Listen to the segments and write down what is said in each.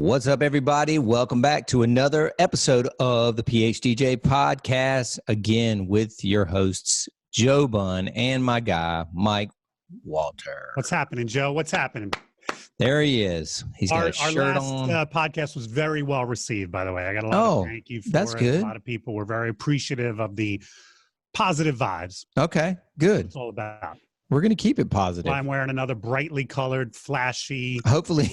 What's up, everybody? Welcome back to another episode of the PHDJ podcast. Again, with your hosts, Joe Bunn and my guy, Mike Walter. What's happening, Joe? What's happening? There he is. He's got a shirt on. Our last podcast was very well received, by the way. I got a lot of thank you for that's it. good. A lot of people were very appreciative of the positive vibes. Okay, good. It's all about. We're going to keep it positive. Well, I'm wearing another brightly colored, flashy. Hopefully,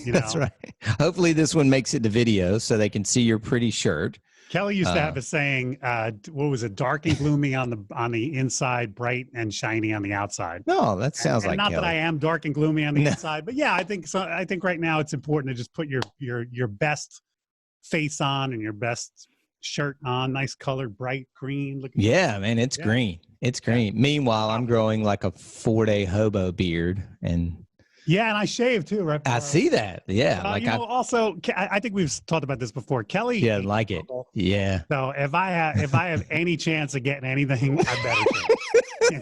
that's right. Hopefully this one makes it to video so they can see your pretty shirt. Kelly used to have a saying, what was it? Dark and gloomy on the inside, bright and shiny on the outside. No, that sounds like not Kelly. that I am dark and gloomy on the inside, but yeah, I think so. I think right now it's important to just put your best face on and your best shirt on, nice colored, bright green. Yeah, man, it's green. It's green. Yeah. Meanwhile, I'm growing like a 4-day hobo beard, and I shave too, right? I see that. Yeah, also, I think we've talked about this before. Kelly, like it. Yeah. So if I have any chance of getting anything, I better shave.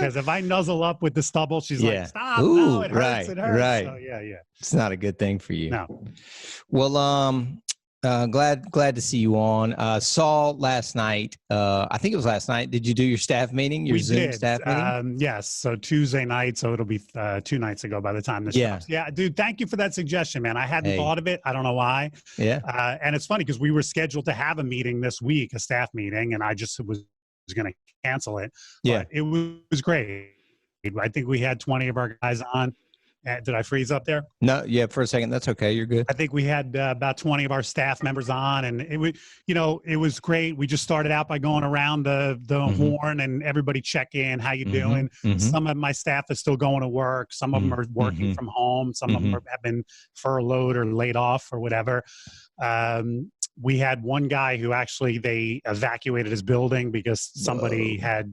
Because if I nuzzle up with the stubble, she's like, "Stop! Ooh, no, it hurts. It hurts." Right. So, yeah. It's not a good thing for you. No. Well, glad to see you on. Saw last night. I think it was last night. Did you do your staff meeting? Your Zoom staff meeting? Yes. So Tuesday night. So it'll be 2 nights ago by the time this drops. Yeah, dude. Thank you for that suggestion, man. I hadn't thought of it. I don't know why. Yeah. And it's funny because we were scheduled to have a meeting this week, a staff meeting, and I just was going to cancel it. But it was great. I think we had 20 of our guys on. Did I freeze up there? No, for a second. That's okay. You're good. I think we had about 20 of our staff members on, and it was great. We just started out by going around the horn and everybody check in. How you doing? Some of my staff is still going to work. Some of them are working from home. Some of them have been furloughed or laid off or whatever. We had one guy who actually they evacuated his building because somebody had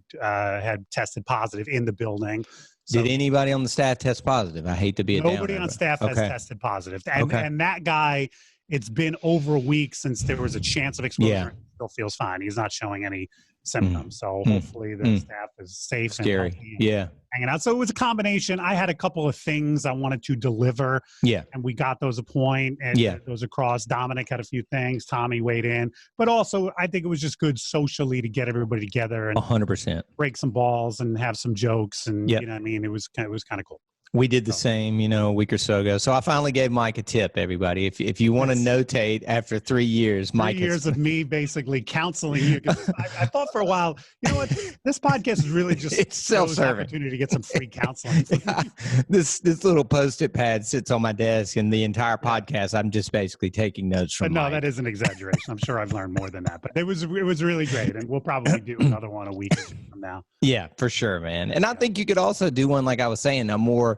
tested positive in the building. So, did anybody on the staff test positive? I hate to be a downer. Nobody on staff has tested positive. And that guy, it's been over a week since there was a chance of exposure. Yeah. He still feels fine. He's not showing any symptoms. So hopefully the staff is safe and healthy and hanging out. So it was a combination. I had a couple of things I wanted to deliver. Yeah. And we got those those across. Dominic had a few things. Tommy weighed in. But also I think it was just good socially to get everybody together and 100% break some balls and have some jokes. And you know what I mean? It was kind of cool. We did the same, a week or so ago. So I finally gave Mike a tip, everybody. If you want to notate after 3 years, Mike. 3 years of me basically counseling you. I thought for a while, you know what? This podcast is really just it's self-serving. Opportunity to get some free counseling. This little Post-it pad sits on my desk, and the entire podcast, I'm just basically taking notes from. But no, Mike. that is an exaggeration. I'm sure I've learned more than that. But it was really great, and we'll probably do another one a week from now. Yeah, for sure, man. And I think you could also do one, like I was saying, a more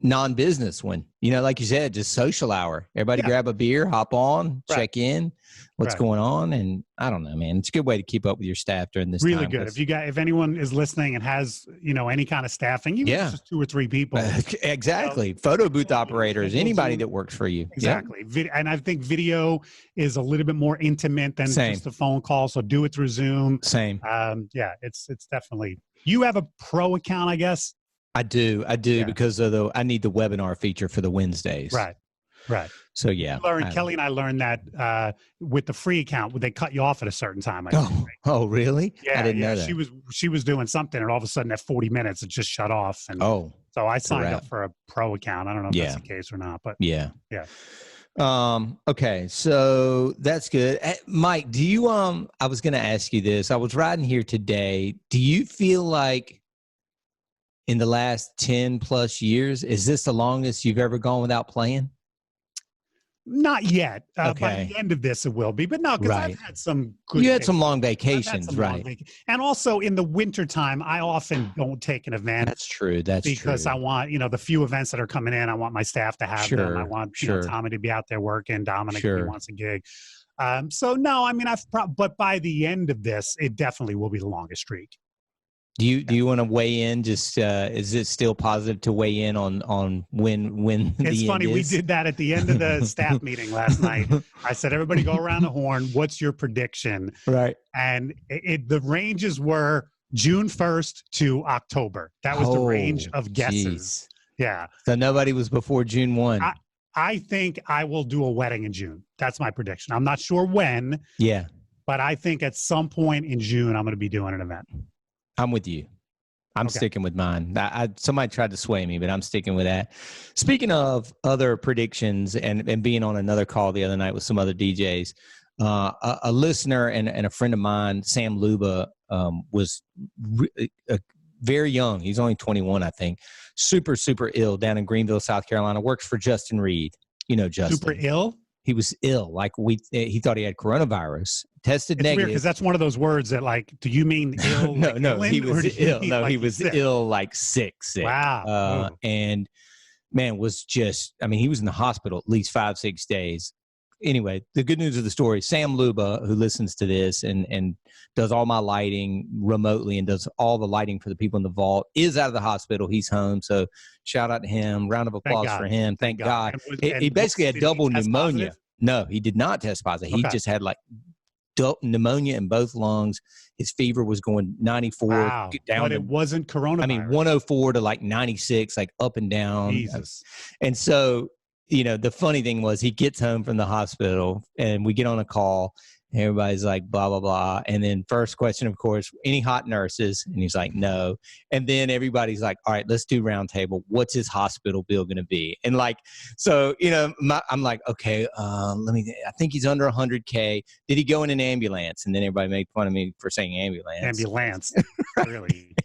non-business one, like you said, just social hour. Everybody grab a beer, hop on, check in, what's going on. And I don't know, man, it's a good way to keep up with your staff during this really time. Good. If anyone is listening and has, any kind of staffing, even if it's just 2 or 3 people. Exactly. Photo booth operators, anybody that works for you. Exactly. Yep. And I think video is a little bit more intimate than just a phone call. So do it through Zoom. Same. It's definitely, you have a pro account, I guess. I do because of I need the webinar feature for the Wednesdays. Right. So Kelly and I learned that with the free account, they cut you off at a certain time. Oh, really? Yeah, I didn't know that. She was doing something, and all of a sudden, at 40 minutes, it just shut off. And so I signed up for a pro account. I don't know if that's the case or not, but yeah. Okay, so that's good. Mike, do you I was going to ask you this. I was riding here today. Do you feel like in the last 10 plus years, is this the longest you've ever gone without playing? Not yet. By the end of this, it will be. But no, because I've had some good You had some long vacations, right? And also in the wintertime, I often don't take an event. That's true. Because I want, the few events that are coming in, I want my staff to have them. I want Tommy to be out there working, Dominic if he wants a gig. So no, I mean, but by the end of this, it definitely will be the longest streak. Do you want to weigh in? Just is it still positive to weigh in on when it's funny, we did that at the end of the staff meeting last night. I said, everybody go around the horn. What's your prediction? Right. And the ranges were June 1st to October. That was the range of guesses. Geez. Yeah. So nobody was before June 1. I think I will do a wedding in June. That's my prediction. I'm not sure when. Yeah. But I think at some point in June, I'm going to be doing an event. I'm with you. I'm sticking with mine. Somebody tried to sway me, but I'm sticking with that. Speaking of other predictions and being on another call the other night with some other DJs, a listener and a friend of mine, Sam Luba, was very young. He's only 21, I think. Super, super ill down in Greenville, South Carolina. Works for Justin Reed. You know Justin. Super ill? He was ill. Like he thought he had coronavirus. Tested negative. Weird because that's one of those words that, like, do you mean ill? No, like no, illin, he was ill. No, like he was ill, like sick. Wow. And man, was just, I mean, he was in the hospital at least 5-6 days. Anyway, the good news of the story, Sam Luba, who listens to this and does all my lighting remotely and does all the lighting for the people in the vault, is out of the hospital. He's home. So shout out to him. Round of applause for him. Thank God. He basically had double pneumonia. Positive? No, he did not test positive. He just had like pneumonia in both lungs. His fever was going 94 down. But it to, wasn't coronavirus. I mean, 104 to like 96, like up and down. Jesus. And so, you know, the funny thing was he gets home from the hospital and we get on a call. And everybody's like, blah, blah, blah. And then first question, of course, any hot nurses? And he's like, no. And then everybody's like, all right, let's do round table. What's his hospital bill going to be? And like, so, you know, I'm like, okay, I think he's under 100K. Did he go in an ambulance? And then everybody made fun of me for saying ambulance. Ambulance. Really?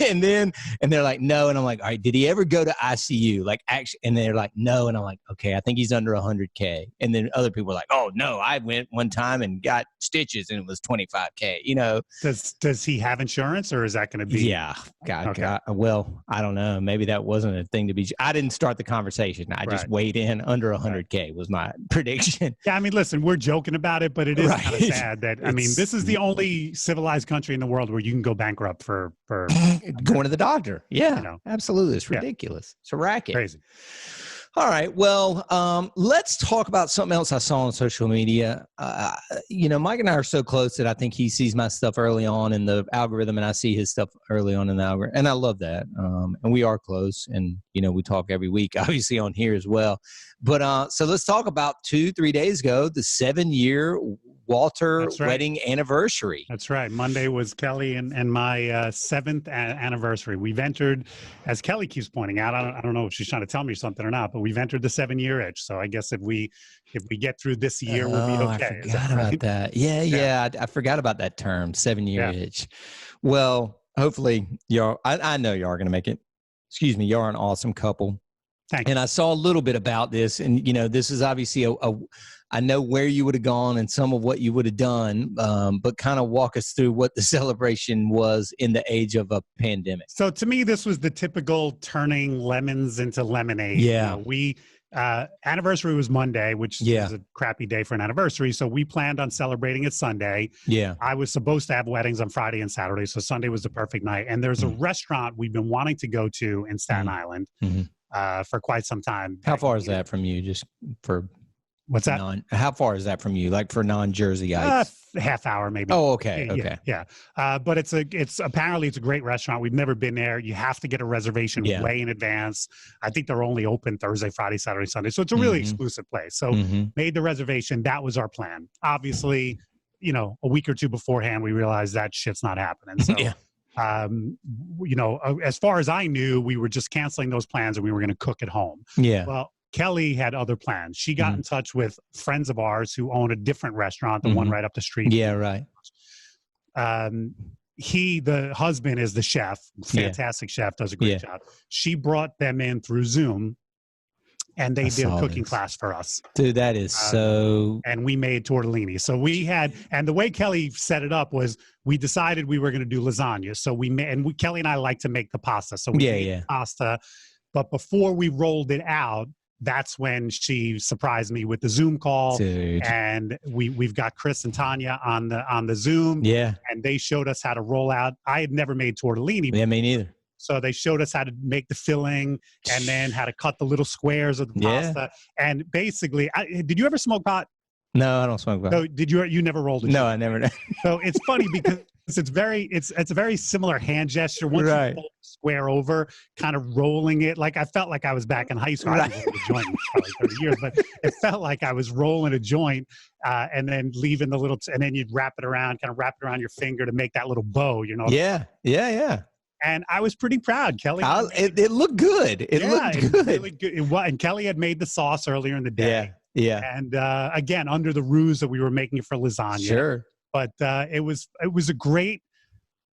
And they're like, no. And I'm like, all right, did he ever go to ICU? Like, actually, and they're like, no. And I'm like, okay, I think he's under 100K. And then other people are like, oh no, I went one time and got stitches and it was 25K, you know. Does he have insurance or is that going to be? Yeah. God, well, I don't know. Maybe that wasn't a thing to be. I didn't start the conversation. I just weighed in under 100K was my prediction. Yeah. I mean, listen, we're joking about it, but it is kind of sad that, I mean, this is the only civilized country in the world where you can go bankrupt for going to the doctor. Yeah, you know. Absolutely. It's ridiculous. It's a racket. Crazy. All right. Well, let's talk about something else I saw on social media. You know, Mike and I are so close that I think he sees my stuff early on in the algorithm and I see his stuff early on in the algorithm. And I love that. And we are close and, you know, we talk every week, obviously on here as well. But so let's talk about 2-3 days ago, the 7-year Walter wedding anniversary. That's right. Monday was Kelly and my 7th anniversary. We've entered, as Kelly keeps pointing out, I don't know if she's trying to tell me something or not, but we've entered the 7-year itch. So I guess if we get through this year, we'll be okay. I forgot about that. Yeah. I forgot about that term, 7-year itch. Well, hopefully y'all, I know y'all are going to make it. Excuse me. Y'all are an awesome couple. Thank you. And I saw a little bit about this, and you know, this is obviously I know where you would have gone and some of what you would have done, but kind of walk us through what the celebration was in the age of a pandemic. So to me, this was the typical turning lemons into lemonade. Yeah. You know, anniversary was Monday, which is a crappy day for an anniversary. So we planned on celebrating it Sunday. Yeah. I was supposed to have weddings on Friday and Saturday. So Sunday was the perfect night. And there's a restaurant we've been wanting to go to in Staten Island for quite some time. How far is that from you? Just for what's that? How far is that from you? Like for non-Jerseyites? Half hour maybe. Oh, okay. Yeah. But apparently it's a great restaurant. We've never been there. You have to get a reservation way in advance. I think they're only open Thursday, Friday, Saturday, Sunday. So it's a really exclusive place. So made the reservation. That was our plan. Obviously, you know, a week or two beforehand, we realized that shit's not happening. So you know, as far as I knew, we were just canceling those plans and we were going to cook at home. Yeah. Well, Kelly had other plans. She got in touch with friends of ours who own a different restaurant, the one right up the street. Yeah, right. The husband is the chef, fantastic chef, does a great job. She brought them in through Zoom and they did a cooking class for us. Dude, that is so... And we made tortellini. So we had... And the way Kelly set it up was we decided we were going to do lasagna. So Kelly and I like to make the pasta. So we made pasta. But before we rolled it out, that's when she surprised me with the Zoom call. Dude. And we've got Chris and Tanya on the Zoom. Yeah. And they showed us how to roll out. I had never made tortellini. Yeah, me neither. So they showed us how to make the filling and then how to cut the little squares of the pasta. And basically, did you ever smoke pot? No, I don't smoke pot. So you never rolled it? No, I never. So it's funny because it's a very similar hand gesture. Once you pull square over, kind of rolling it, like I felt like I was back in high school. I haven't rolled a joint in probably 30 years, but it felt like I was rolling a joint and then leaving the little, and then you'd wrap it around your finger to make that little bow, you know? Yeah. And I was pretty proud. Kelly, it looked good. It looked good. Really good. And Kelly had made the sauce earlier in the day. Yeah. And again, under the ruse that we were making it for lasagna. Sure. But it was a great.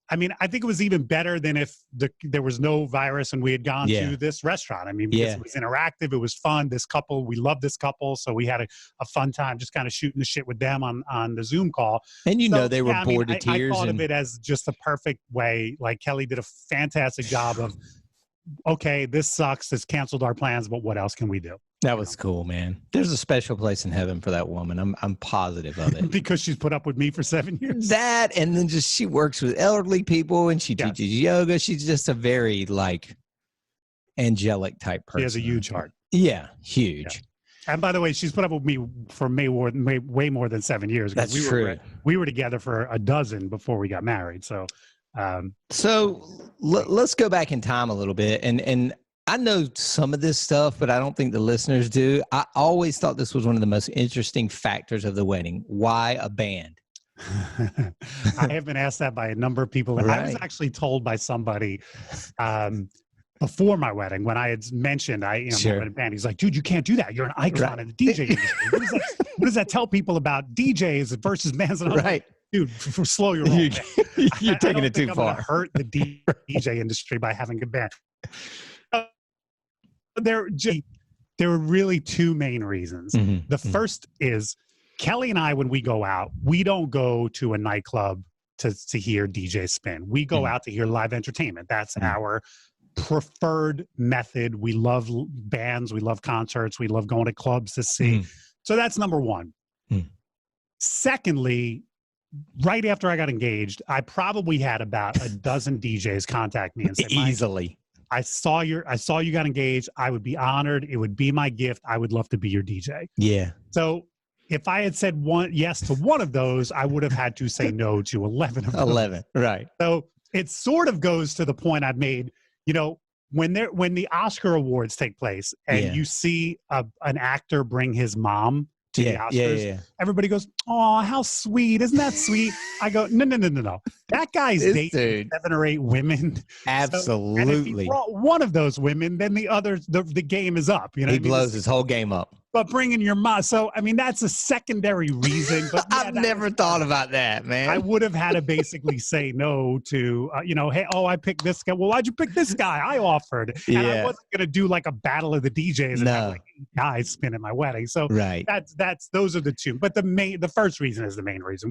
I mean, I think it was even better than if there was no virus and we had gone to this restaurant. I mean, because it was interactive, it was fun. We loved this couple, so we had a fun time just kind of shooting the shit with them on the Zoom call. And they were bored to tears. I thought of it as just a perfect way. Like Kelly did a fantastic job of, okay, this sucks. This canceled our plans, but what else can we do? That was cool, man. There's a special place in heaven for that woman. I'm positive of it. Because she's put up with me for 7 years. That, and then just she works with elderly people and she teaches yoga. She's just a very angelic type person. She has a huge heart. Yeah, huge. Yeah. And by the way, she's put up with me for way more than 7 years. That's true. We were together for a dozen before we got married. So, let's go back in time a little bit. And I know some of this stuff, but I don't think the listeners do. I always thought this was one of the most interesting factors of the wedding. Why a band? I have been asked that by a number of people. I was actually told by somebody before my wedding when I had mentioned I'm in a band. He's like, dude, you can't do that. You're an icon in the DJ industry. What does that tell people about DJs versus bands? And right. Dude, slow your roll. You're taking it too far. I'm gonna hurt the DJ industry by having a band. There were really two main reasons. The first is Kelly and I, when we go out, we don't go to a nightclub to hear DJ spin. We go out to hear live entertainment. That's our preferred method. We love bands. We love concerts. We love going to clubs to see. So that's number one. Secondly, right after I got engaged, I probably had about a dozen DJs contact me and say, easily. I saw you got engaged. I would be honored. It would be my gift. I would love to be your DJ. Yeah. So if I had said yes to one of those, I would have had to say no to 11 of them. 11, right. So it sort of goes to the point I've made, when the Oscar awards take place and you see an actor bring his mom to the Oscars, everybody goes, oh, how sweet. Isn't that sweet? I go, no. That guy's dating 7 or 8 women. Absolutely. So, and if he brought one of those women, then the other, the game is up. He blows his whole game up. But bringing your mom, so I mean that's a secondary reason. But I've never thought about that, man. I would have had to basically say no to, hey, I picked this guy. Well, why'd you pick this guy? I offered, and I wasn't gonna do like a battle of the DJs and have like 8 guys spin at my wedding. So those are the two. But the first reason is the main reason.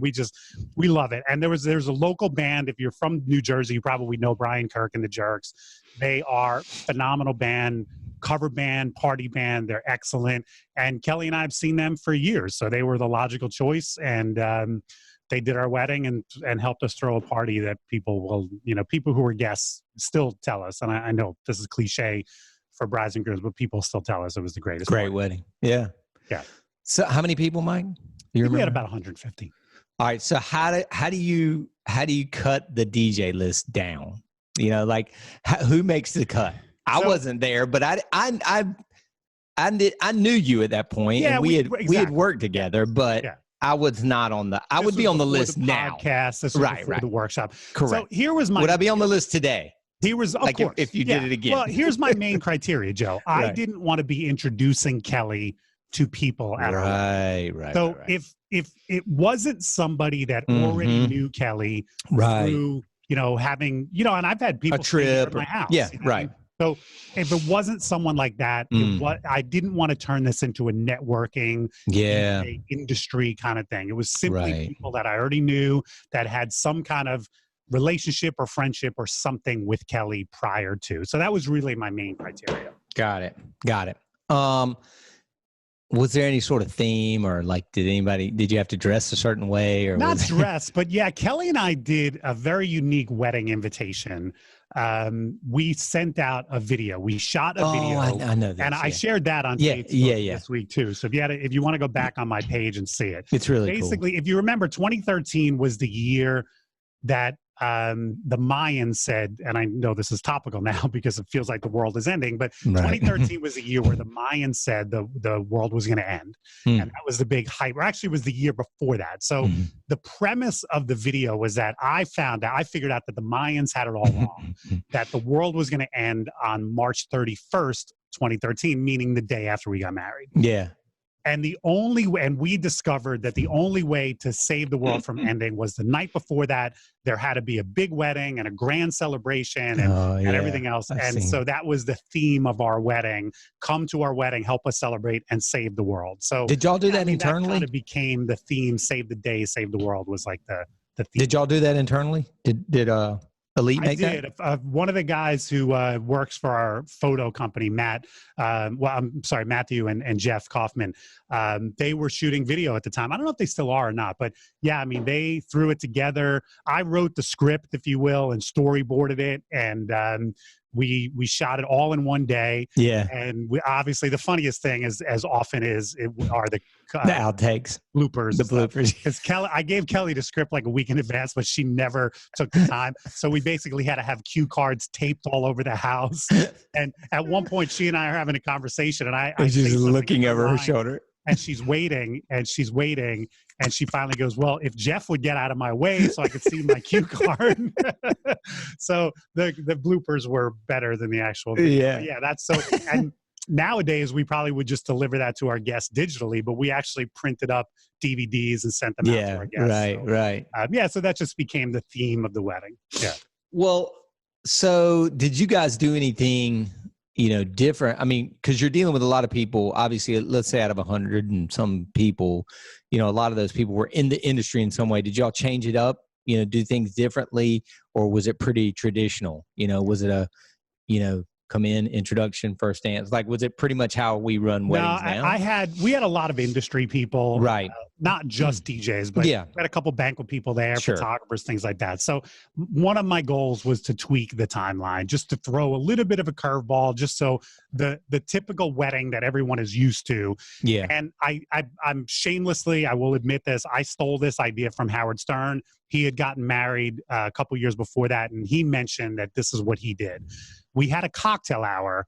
We love it, and there's a local band. If you're from New Jersey, you probably know Brian Kirk and the Jerks. They are phenomenal band. Cover band, party band, they're excellent. And Kelly and I have seen them for years, so they were the logical choice. And they did our wedding and helped us throw a party that people who were guests still tell us. And I know this is cliche for brides and grooms, but people still tell us it was the greatest. Great wedding. Yeah. So how many people, Mike? We had about 150. All right. So how do you cut the DJ list down? Who makes the cut? I wasn't there, but I knew you at that point, and we had worked together, but I was not on the. I would be on the list now. Podcast, this was right. The workshop. Correct. So here was my. Would I be on the list today? Here was of course. If you did it again. Well, here's my main criteria, Joe. I didn't want to be introducing Kelly to people at all. Right. So if it wasn't somebody that already knew Kelly through having and I've had people a trip at my house. Yeah, right. So if it wasn't someone like that, I didn't want to turn this into a networking, industry kind of thing. It was simply people that I already knew that had some kind of relationship or friendship or something with Kelly prior to. So that was really my main criteria. Got it. Was there any sort of theme or did you have to dress a certain way or not dress, but Kelly and I did a very unique wedding invitation. We sent out a video. We shot a video. I know this, and I shared that on Facebook this week too. So if you want to go back on my page and see it, it's really basically cool. If you remember, 2013 was the year that the Mayans said, and I know this is topical now because it feels like the world is ending, but 2013 was a year where the Mayans said the world was going to end. And that was the big hype. Or actually, it was the year before that. So the premise of the video was that I figured out that the Mayans had it all wrong, that the world was going to end on March 31st, 2013, meaning the day after we got married. Yeah. And we discovered that the only way to save the world from ending was the night before that. There had to be a big wedding and a grand celebration and everything else. So that was the theme of our wedding. Come to our wedding, help us celebrate and save the world. So did y'all do that internally? That kind of became the theme. Save the day, save the world was like the theme. Did y'all do that internally? Did Elite make that? I did. One of the guys who works for our photo company, Matthew and Jeff Kaufman, they were shooting video at the time. I don't know if they still are or not, but yeah, I mean, they threw it together. I wrote the script, if you will, and storyboarded it. And we shot it all in one day. Yeah. And obviously the funniest thing is, as often are the outtakes, bloopers. The bloopers. Because I gave Kelly the script like a week in advance, but she never took the time. So we basically had to have cue cards taped all over the house. And at one point, she and I are having a conversation, and I she's looking over her shoulder. And she's waiting, and she finally goes, well, if Jeff would get out of my way so I could see my cue card. So the bloopers were better than the actual video. Yeah. But yeah, that's so. And nowadays, we probably would just deliver that to our guests digitally, but we actually printed up DVDs and sent them out to our guests. Right. So that just became the theme of the wedding. Yeah. Well, so did you guys do anything different? I mean, because you're dealing with a lot of people, obviously, let's say out of 100 and some people, a lot of those people were in the industry in some way. Did y'all change it up, do things differently, or was it pretty traditional? Was it a, come in, introduction, first dance? Like, was it pretty much how we run weddings now? We had a lot of industry people, right? Not just DJs, but we had a couple banquet people there, photographers, things like that. So one of my goals was to tweak the timeline, just to throw a little bit of a curveball, just so the typical wedding that everyone is used to. Yeah. And I'm shamelessly, I will admit this, I stole this idea from Howard Stern. He had gotten married a couple years before that, and he mentioned that this is what he did. We had a cocktail hour,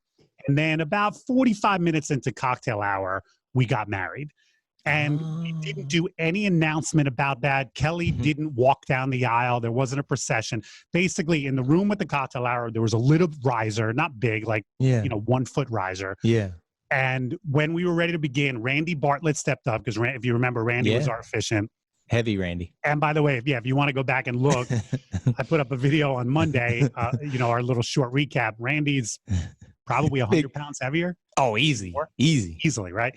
and then about 45 minutes into cocktail hour, we got married. And we didn't do any announcement about that. Kelly didn't walk down the aisle. There wasn't a procession. Basically, in the room with the cocktail hour, there was a little riser, not big, like 1 foot riser. Yeah. And when we were ready to begin, Randy Bartlett stepped up, because if you remember, Randy was our officiant. Heavy Randy. And by the way, if you want to go back and look, I put up a video on Monday, our little short recap. Randy's probably 100 pounds heavier. Oh, easily, right?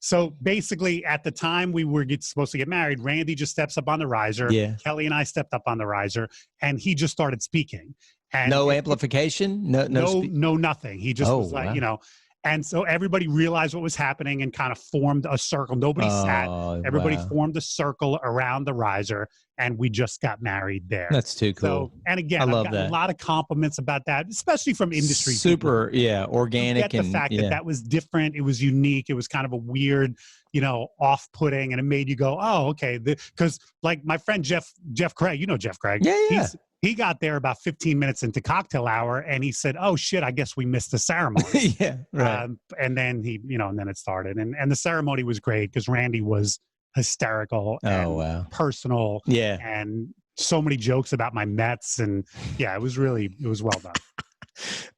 So basically, at the time we were supposed to get married, Randy just steps up on the riser. Yeah. Kelly and I stepped up on the riser, and he just started speaking. And no amplification? No, nothing. He just was like, wow. And so everybody realized what was happening and kind of formed a circle. Nobody sat. Everybody formed a circle around the riser, and we just got married there. That's too cool. So, and again, I've gotten a lot of compliments about that, especially from industry people. Get Organic. the fact that was different. It was unique. It was kind of a weird, off-putting, and it made you go, oh, okay. Because like my friend Jeff Craig, Jeff Craig. Yeah. He got there about 15 minutes into cocktail hour, and he said, oh shit, I guess we missed the ceremony. Yeah, right. And then and then it started. And the ceremony was great because Randy was hysterical and personal. Yeah. And so many jokes about my Mets. And yeah, it was well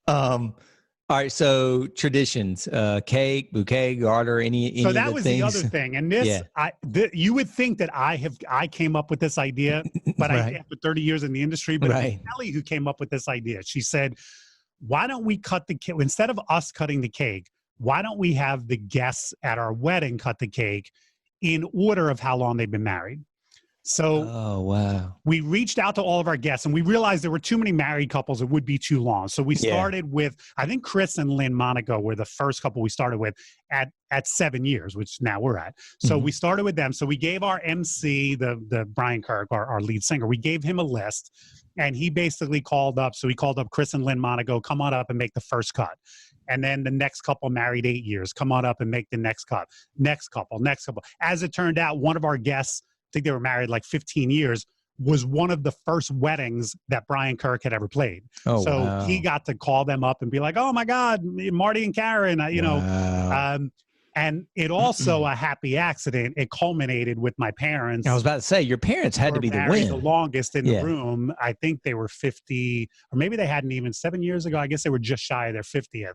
done. All right, so traditions, cake, bouquet, garter, any so that of the was things? The other thing. And this, you would think that I came up with this idea, but after 30 years in the industry, but it was Kelly who came up with this idea. She said, why don't we cut the cake, instead of us cutting the cake, why don't we have the guests at our wedding cut the cake in order of how long they've been married? So we reached out to all of our guests, and we realized there were too many married couples. It would be too long. So we started with, I think Chris and Lynn Monaco were the first couple we started with at 7 years, which now we're at. So we started with them. So we gave our MC, the Brian Kirk, our lead singer, we gave him a list, and he basically called up. So he called up Chris and Lynn Monaco, come on up and make the first cut. And then the next couple married 8 years, come on up and make the next cut. Next couple. As it turned out, one of our guests, I think they were married like 15 years, was one of the first weddings that Brian Kirk had ever played. Oh, so wow. he got to call them up and be like, oh my God, Marty and Karen, you Wow. know, and it also a happy accident. It culminated with my parents. I was about to say, your parents had to be the win. The longest in Yeah. the room. I think they were 50, or maybe they hadn't even 7 years ago. I guess they were just shy of their 50th.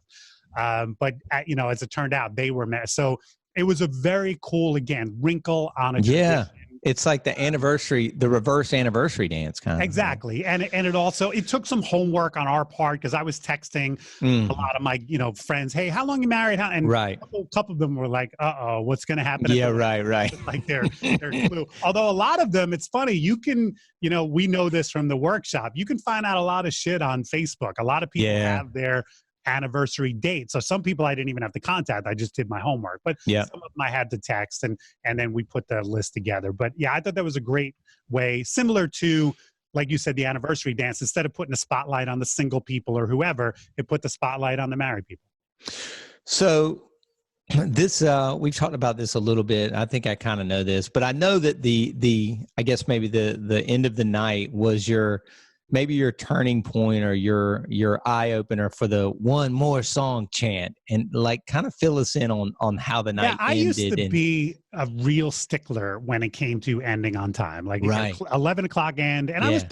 But you know, as it turned out, they were married. So it was a very cool, again, wrinkle on a tradition. It's like the anniversary, the reverse anniversary dance kind of. Exactly. And it also, it took some homework on our part, because I was texting a lot of my, you know, friends, hey, how long you married? And right. a couple of them were like, uh-oh, what's going to happen? Yeah, right. Like they're clue. Although a lot of them, it's funny, you can, you know, we know this from the workshop, you can find out a lot of shit on Facebook. A lot of people have their anniversary date. So some people I didn't even have to contact. I just did my homework. But some of them I had to text, and then we put the list together. But yeah, I thought that was a great way, similar to, like you said, the anniversary dance. Instead of putting a spotlight on the single people or whoever, it put the spotlight on the married people. So this we've talked about this a little bit. I think I kind of know this, but I know that the I guess maybe the end of the night was maybe your turning point or your eye opener for the one more song chant, and like kind of fill us in on how the night ended. I used to be a real stickler when it came to ending on time, like 11 o'clock end. And I was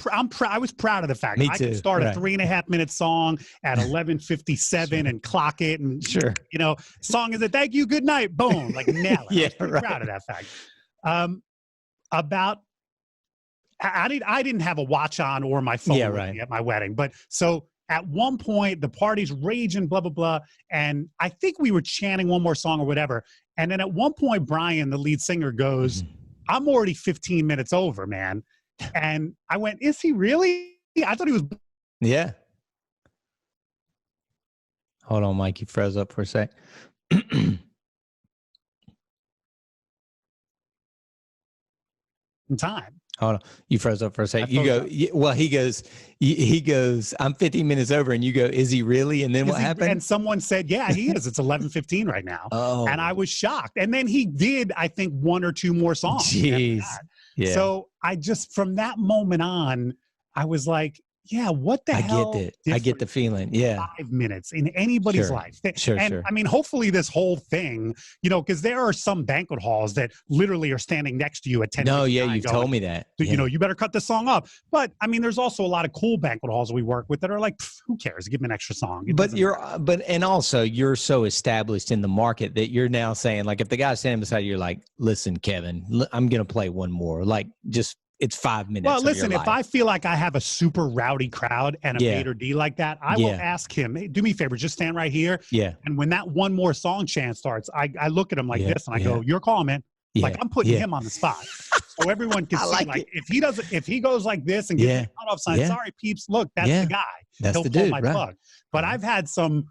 proud of the fact I could start a 3.5 minute song at 11:57 and clock it. And you know, song is a thank you, good night, boom, like nail it. I was proud of that fact. I didn't have a watch on or my phone with me at my wedding. But so at one point, the party's raging, blah, blah, blah. And I think we were chanting one more song or whatever. And then at one point, Brian, the lead singer, goes, I'm already 15 minutes over, man. And I went, is he really? I thought he was. Yeah. Hold on, Mike. You froze up for a sec. Time. Hold on. You froze up for a second. You go, well, he goes, I'm 15 minutes over, and you go, is he really? And then what happened? And someone said, yeah, he is. It's 11:15 right now. Oh. And I was shocked. And then he did, I think, 1 or 2 more songs. Jeez. Yeah. So I just, from that moment on, I was like, yeah, what the hell? I get the feeling. Yeah. 5 minutes in anybody's life. I mean, hopefully this whole thing, you know, because there are some banquet halls that literally are standing next to you at 10. No, yeah, you've told me that. You know, you better cut this song off. But I mean, there's also a lot of cool banquet halls we work with that are like, who cares? Give me an extra song. And also you're so established in the market that you're now saying, like, if the guy's standing beside you, you're like, listen, Kevin, I'm going to play one more. Like, just. It's 5 minutes. Well, listen, if I feel like I have a super rowdy crowd and a maitre d' like that, I will ask him, hey, do me a favor, just stand right here. Yeah. And when that one more song chant starts, I look at him like this and I go, your call, man. Like, I'm putting him on the spot. So everyone can see, like if he goes like this and gets the cutoff sign, sorry, peeps, look, that's the guy. That's He'll the dude, pull my plug. But I've had some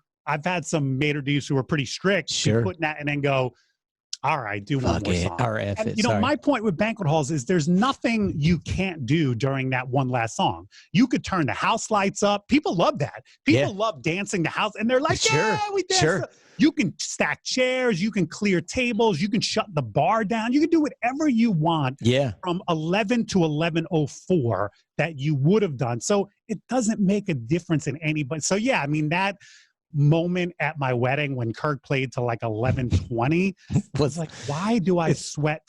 maitre d's who are pretty strict, putting that and then go, all right, do one more song. And, you know, my point with banquet halls is there's nothing you can't do during that one last song. You could turn the house lights up. People love that. People love dancing the house. And they're like, yeah, we dance. You can stack chairs. You can clear tables. You can shut the bar down. You can do whatever you want from 11 to 11:04 that you would have done. So it doesn't make a difference in anybody. So, yeah, I mean, that moment at my wedding when Kirk played till like 11:20 was like, why do I sweat?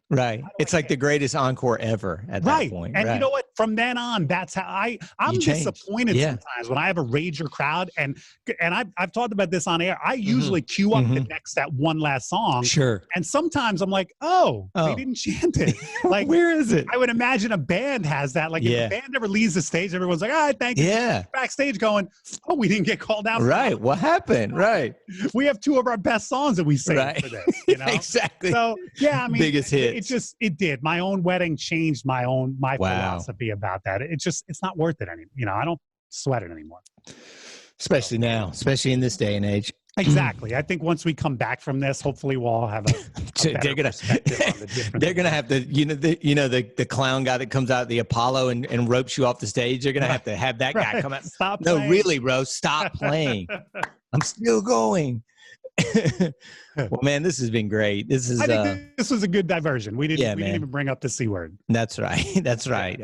Right. It's like the greatest encore ever at that point. And you know what? From then on, that's how I'm disappointed sometimes when I have a rager crowd. And I've talked about this on air. I usually queue up that one last song. Sure. And sometimes I'm like, they didn't chant it. Like, where is it? I would imagine a band has that. Like, if a band ever leaves the stage, everyone's like, all right, thank you. Yeah. Backstage going, we didn't get called out. Right. What happened? Right. We have 2 of our best songs that we sang for this. You know? Exactly. So, yeah, I mean, biggest hit. It did. My own wedding changed my philosophy about that. It's not worth it anymore. You know, I don't sweat it anymore. Especially now, especially in this day and age. Exactly. I think once we come back from this, hopefully we'll all have a they're gonna have to, the clown guy that comes out of the Apollo and ropes you off the stage. They're gonna have to have that guy come out. Stop playing. No, really, bro, stop playing. I'm still going. Well, man, this has been great. This is. I think this was a good diversion. We didn't even bring up the C word. That's right. That's right.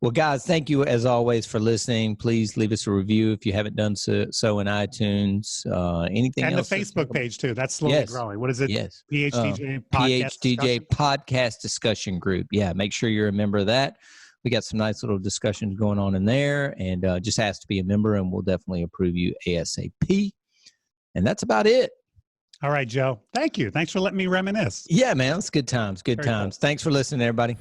Well, guys, thank you as always for listening. Please leave us a review if you haven't done so in iTunes. Anything and else? And the Facebook page too. That's slowly growing. What is it? Yes. PHDJ Podcast Discussion Group. Yeah, make sure you're a member of that. We got some nice little discussions going on in there, and just ask to be a member, and we'll definitely approve you ASAP. And that's about it. All right, Joe. Thank you. Thanks for letting me reminisce. Yeah, man. It's good times. Good times. Cool. Thanks for listening, everybody.